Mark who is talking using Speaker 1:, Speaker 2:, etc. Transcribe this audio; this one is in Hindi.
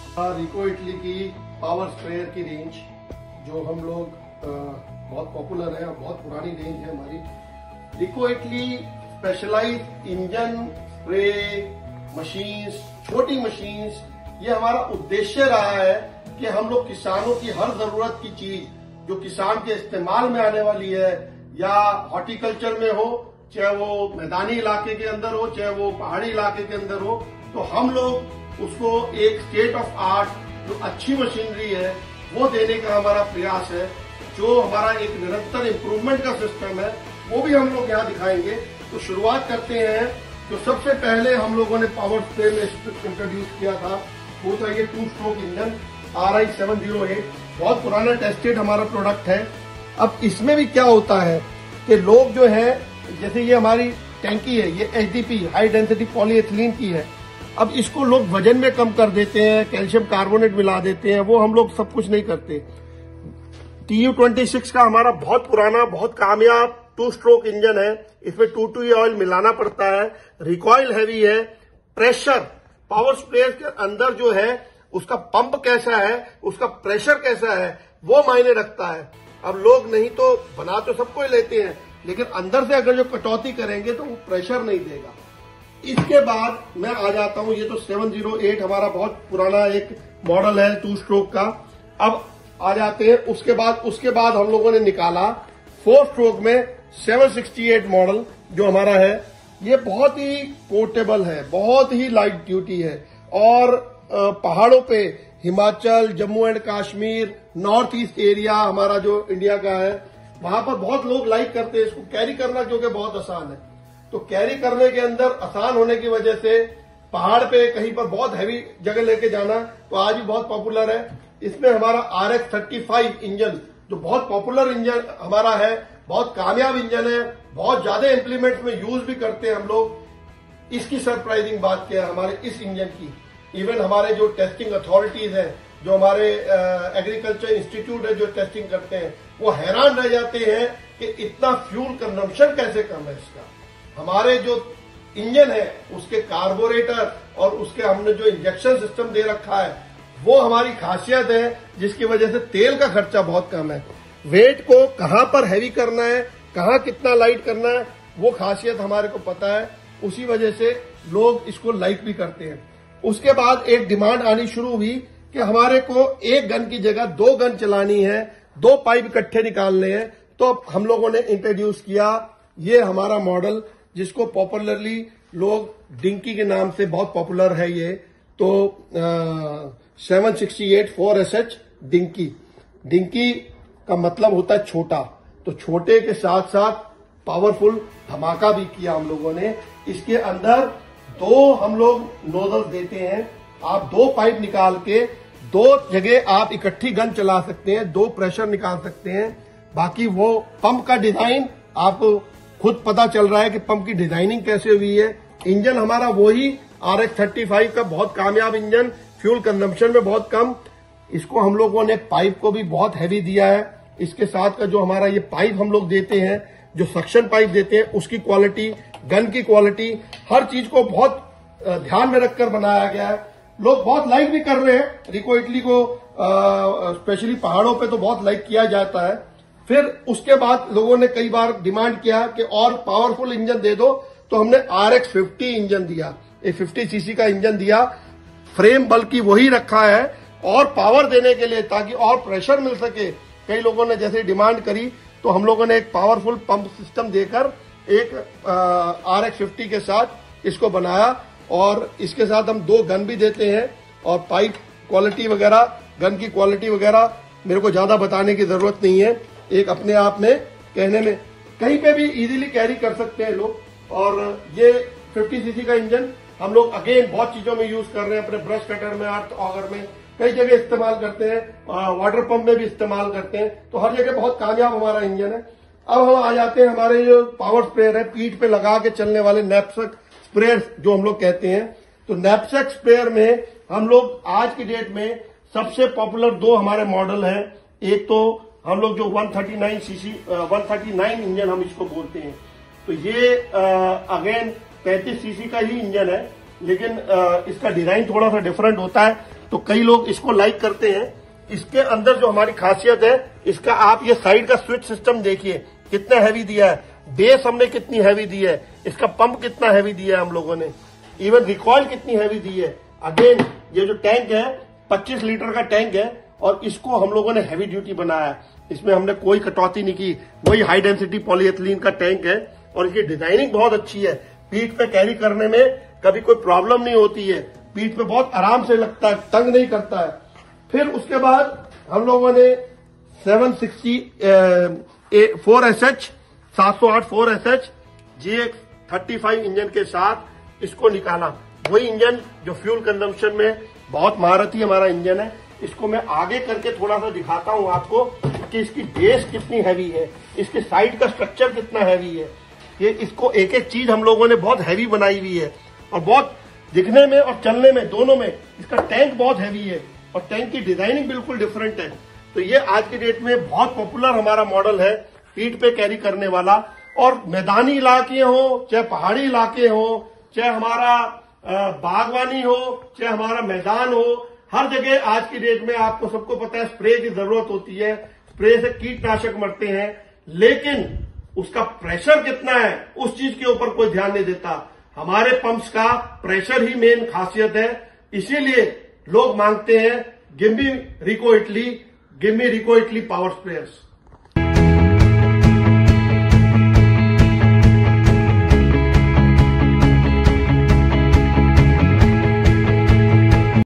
Speaker 1: रिको इटली की पावर स्प्रेयर की रेंज जो हम लोग बहुत पॉपुलर है और बहुत पुरानी रेंज है हमारी। Rico Italy specialised engine spray machines, छोटी मशीन्स, ये हमारा उद्देश्य रहा है कि हम लोग किसानों की हर जरूरत की चीज जो किसान के इस्तेमाल में आने वाली है, या हॉर्टिकल्चर में हो, चाहे वो मैदानी इलाके के अंदर हो, चाहे वो पहाड़ी इलाके के अंदर हो, तो हम लोग उसको एक स्टेट ऑफ आर्ट जो अच्छी मशीनरी है वो देने का हमारा प्रयास है। जो हमारा एक निरंतर इम्प्रूवमेंट का सिस्टम है वो भी हम लोग यहाँ दिखाएंगे। तो शुरुआत करते हैं। तो सबसे पहले हम लोगों ने पावर स्प्रे में इंट्रोड्यूस किया था वो था ये 2 स्ट्रोक इंजन RI 708, बहुत पुराना टेस्टेड हमारा प्रोडक्ट है। अब इसमें भी क्या होता है कि लोग जो है, जैसे ये हमारी टैंकी है, ये HDP हाई डेंसिटी पॉलीएथिलीन की है। अब इसको लोग वजन में कम कर देते हैं, कैल्शियम कार्बोनेट मिला देते हैं, वो हम लोग सब कुछ नहीं करते। TU26 का हमारा बहुत पुराना बहुत कामयाब 2 स्ट्रोक इंजन है। इसमें 2,2 ऑयल मिलाना पड़ता है, रिकॉइल हैवी है, प्रेशर पावर स्प्रेयर के अंदर जो है उसका पंप कैसा है, उसका प्रेशर कैसा है, वो मायने रखता है। अब लोग नहीं तो बना तो सबको ही लेते हैं, लेकिन अंदर से अगर जो कटौती करेंगे तो वो प्रेशर नहीं देगा। इसके बाद मैं आ जाता हूं, ये तो 708 हमारा बहुत पुराना एक मॉडल है 2 स्ट्रोक का। अब आ जाते हैं उसके बाद हम लोगों ने निकाला 4 स्ट्रोक में 768 मॉडल जो हमारा है। ये बहुत ही पोर्टेबल है, बहुत ही लाइट ड्यूटी है, और पहाड़ों पे Himachal, Jammu and Kashmir, north east area हमारा जो इंडिया का है, वहां पर बहुत लोग लाइक करते हैं इसको कैरी करना, क्योंकि बहुत आसान है। तो कैरी करने के अंदर आसान होने की वजह से पहाड़ पे कहीं पर बहुत हैवी जगह लेके जाना तो आज भी बहुत पॉपुलर है। इसमें हमारा RX 35 इंजन जो बहुत पॉपुलर इंजन हमारा है, बहुत कामयाब इंजन है, बहुत ज्यादा इंप्लीमेंट्स में यूज भी करते हैं हम लोग। इसकी सरप्राइजिंग बात क्या है हमारे इस इंजन की, इवन हमारे जो टेस्टिंग अथॉरिटीज हैं, जो हमारे एग्रीकल्चर इंस्टीट्यूट है जो टेस्टिंग करते हैं, वो हैरान रह जाते हैं कि इतना फ्यूल कंजम्पशन कैसे कम है इसका। हमारे जो इंजन है उसके कार्बोरेटर और उसके हमने जो इंजेक्शन सिस्टम दे रखा है वो हमारी खासियत है, जिसकी वजह से तेल का खर्चा बहुत कम है। वेट को कहां पर हैवी करना है, कहां कितना लाइट करना है, वो खासियत हमारे को पता है। उसी वजह से लोग इसको लाइक भी करते हैं। उसके बाद एक डिमांड आनी शुरू हुई कि हमारे को 1 गन की जगह 2 गन चलानी है, 2 पाइप इकट्ठे निकालने हैं। तो हम लोगों ने इंट्रोड्यूस किया ये हमारा मॉडल, जिसको पॉपुलरली लोग डिंकी के नाम से बहुत पॉपुलर है ये। तो 768 4SH डिंकी। डिंकी का मतलब होता है छोटा, तो छोटे के साथ साथ पावरफुल धमाका भी किया हम लोगों ने। इसके अंदर 2 हम लोग नोजल देते हैं। आप 2 पाइप निकाल के 2 जगह आप इकट्ठी गन चला सकते हैं, 2 प्रेशर निकाल सकते हैं। बाकी वो पंप का डिजाइन आपको खुद पता चल रहा है कि पंप की डिजाइनिंग कैसे हुई है। इंजन हमारा वही RX 35 का बहुत कामयाब इंजन, फ्यूल कंजम्पशन में बहुत कम। इसको हम लोगों ने पाइप को भी बहुत हैवी दिया है। इसके साथ का जो हमारा ये पाइप हम लोग देते हैं, जो सक्शन पाइप देते हैं, उसकी क्वालिटी, गन की क्वालिटी, हर चीज को बहुत ध्यान में रखकर बनाया गया है। लोग बहुत लाइक भी कर रहे हैं रिको इटली को, स्पेशली पहाड़ों पे तो बहुत लाइक किया जाता है। फिर उसके बाद लोगों ने कई बार डिमांड किया कि और पावरफुल इंजन दे दो, तो हमने RX 50 इंजन दिया, एक 50cc का इंजन दिया। फ्रेम बल्कि वही रखा है और पावर देने के लिए, ताकि और प्रेशर मिल सके। कई लोगों ने जैसे डिमांड करी तो हम लोगों ने एक पावरफुल पंप सिस्टम देकर एक RX 50 के साथ इसको बनाया, और इसके साथ हम 2 गन भी देते हैं। और पाइप क्वालिटी वगैरह, गन की क्वालिटी वगैरह मेरे को ज्यादा बताने की जरूरत नहीं है, एक अपने आप में कहने में कहीं पे भी इजीली कैरी कर सकते हैं लोग। और ये 50cc का इंजन हम लोग अगेन बहुत चीजों में यूज कर रहे हैं, अपने ब्रश कटर में, अर्थ ऑगर में, कई जगह इस्तेमाल करते हैं, वाटर पंप में भी इस्तेमाल करते हैं। तो हर जगह बहुत कामयाब हमारा इंजन है। अब हम आ जाते हैं हमारे जो पावर स्प्रेयर है, पीठ पे लगा के चलने वाले नैपसैक स्प्रेयर जो हम लोग कहते हैं। तो नैपसैक स्प्रेयर में हम लोग आज की डेट में सबसे पॉपुलर 2 हमारे मॉडल हैं। एक तो हम लोग जो 139 इंजन हम इसको बोलते हैं, तो ये अगेन 35cc का ही इंजन है, लेकिन इसका डिजाइन थोड़ा सा डिफरेंट होता है। तो कई लोग इसको लाइक करते हैं। इसके अंदर जो हमारी खासियत है, इसका आप ये साइड का स्विच सिस्टम देखिए कितना हैवी दिया है, बेस हमने कितनी हैवी दी है, इसका पंप कितना हैवी दिया है हम लोगों ने, इवन रिकॉइल कितनी हैवी दी है। अगेन ये जो टैंक है 25 लीटर का टैंक है और इसको हम लोगों ने हैवी ड्यूटी बनाया है, इसमें हमने कोई कटौती नहीं की। वही हाई डेंसिटी पॉलीएथिलीन का टैंक है और इसकी डिजाइनिंग बहुत अच्छी है, पीठ पे कैरी करने में कभी कोई प्रॉब्लम नहीं होती है, पीठ पे बहुत आराम से लगता है, तंग नहीं करता है। फिर उसके बाद हम लोगों ने 760 4SH 708 4SH GX35 इंजन के साथ इसको निकाला। वही इंजन जो फ्यूल कंजम्पशन में बहुत महारथी हमारा इंजन है। इसको मैं आगे करके थोड़ा सा दिखाता हूं आपको कि इसकी बेस कितनी हैवी है, इसके साइड का स्ट्रक्चर कितना हैवी है। ये इसको एक एक चीज हम लोगों ने बहुत हैवी बनाई हुई है और बहुत दिखने में और चलने में दोनों में इसका टैंक बहुत हैवी है और टैंक की डिजाइनिंग बिल्कुल डिफरेंट है। तो ये आज की डेट में बहुत पॉपुलर हमारा मॉडल है, पीठ पे कैरी करने वाला। और मैदानी इलाके हो, चाहे पहाड़ी इलाके हो, चाहे हमारा बागवानी हो, चाहे हमारा मैदान हो, हर जगह आज की डेट में आपको सबको पता है स्प्रे की जरूरत होती है, स्प्रे से कीटनाशक मरते हैं, लेकिन उसका प्रेशर कितना है उस चीज के ऊपर कोई ध्यान नहीं देता। हमारे पंप्स का प्रेशर ही मेन खासियत है, इसीलिए लोग मांगते हैं गिव मी रिको इटली पावर स्प्रेयर्स।